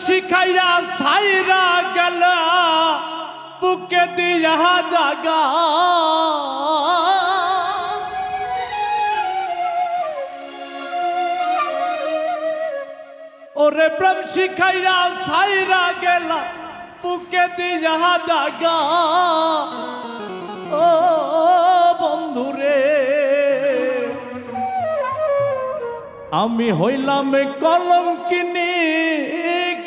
শিখাইয়া ছাইরা গেল বুকে দিয়া দাগা ওরে প্রেম শিখাইয়া ছাইরা গেল বুকে দিয়া দাগা ও বন্ধুরে আমি হইলাম কলঙ্কিনী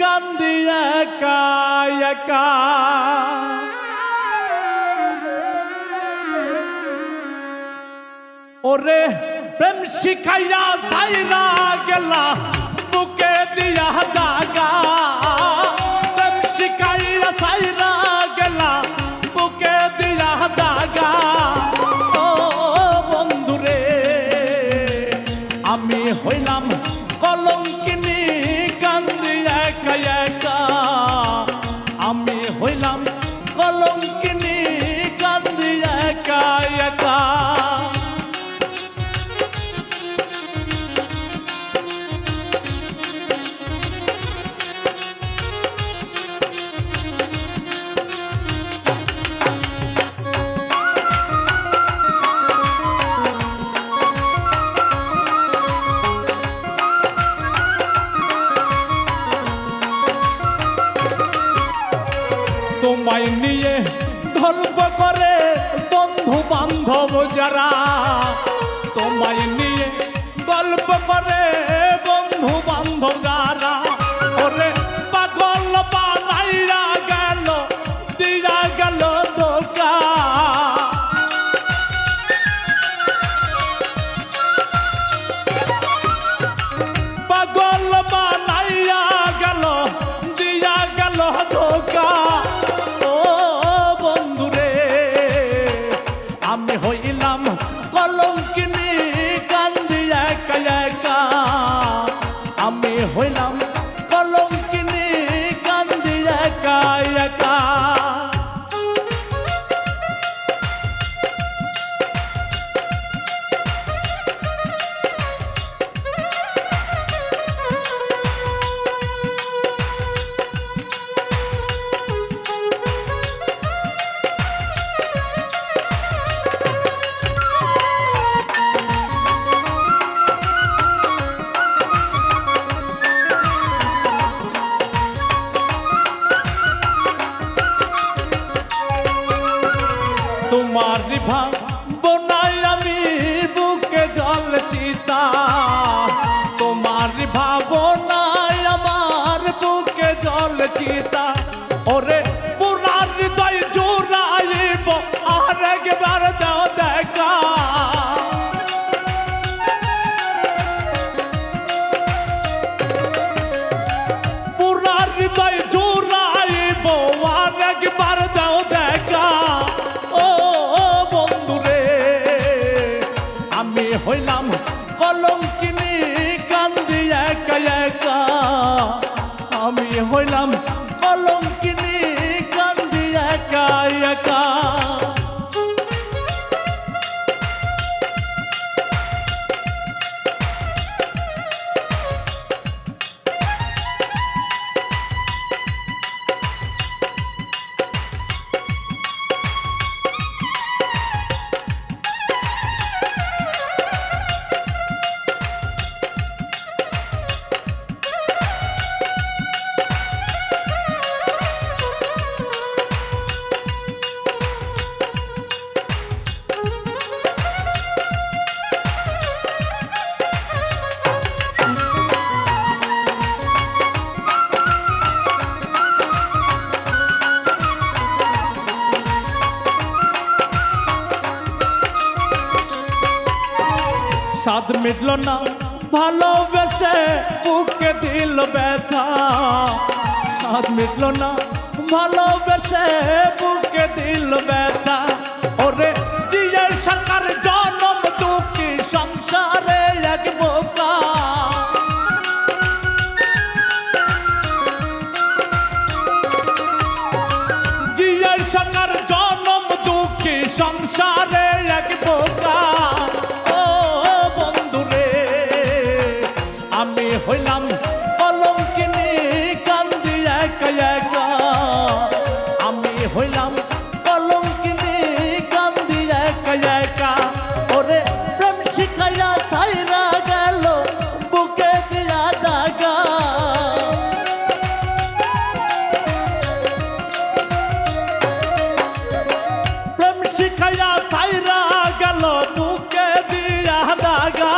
কান্দি একা একা ওরে প্রেম শিখাইয়া ছাইরা গেলা বুকে দিয়া দাগা প্রেম শিখাইয়া ছাইরা গেলা বুকে দিয়া দাগা ও বন্ধুরে আমি হইলাম কলঙ্কিনী কান্দি একা একা আমি হইলাম কলঙ্কিনী কান্দি একা একা তোমায় নিয়ে গল্প করে বন্ধু বান্ধব যারা তোমায় নিয়ে গল্প করে বন্ধু বান্ধব যারা ওরে পাগল বানাইয়া গেল দিয়া গেল ধোঁকা পাগল বানাইয়া গেল দিয়া গেল ধোঁকা আমি হইলাম কলঙ্কিনী কান্দি একা একা আমি হইলাম কলঙ্কিনী কান্দি একা একা তোমার ভাবনায় আমি বুকে জল চিতা তোমার ভাবনায় আমার বুকে জল চিতা ওরে পুরা হৃদয় জোড়াইব আর একবার দাও দেখা পুরা হৃদয় জোড়াইব আর একবার দাও দেখা আমি হইলাম কলঙ্কিনী কান্দি একা একা আমি হইলাম কলঙ্কিনী কান্দি একা একা স্বাদ মিটল না ভালোবেসে বুকে দিল ব্যথা স্বাদ মিটল না ভালোবেসে বুকে দিল ব্যথা ওরে জিয়ে সরকার জনম দুঃখী সংসারে এক বোকা জিয়ে সরকার জনম দুঃখী সংসারে এক বোকা আমি হইলাম কলঙ্কিনী কান্দি জাগা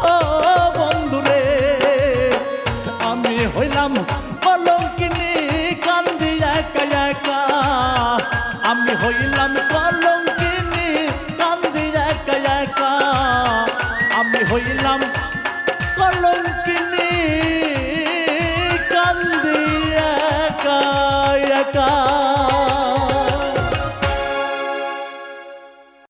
ও বন্ধুরে আমি হইলাম কলঙ্কিনী কান্দি একা একা আমি হইলাম কলঙ্কিনী কান্দি একা একা আমি হইলাম কলঙ্কিনী কান্দি একা একা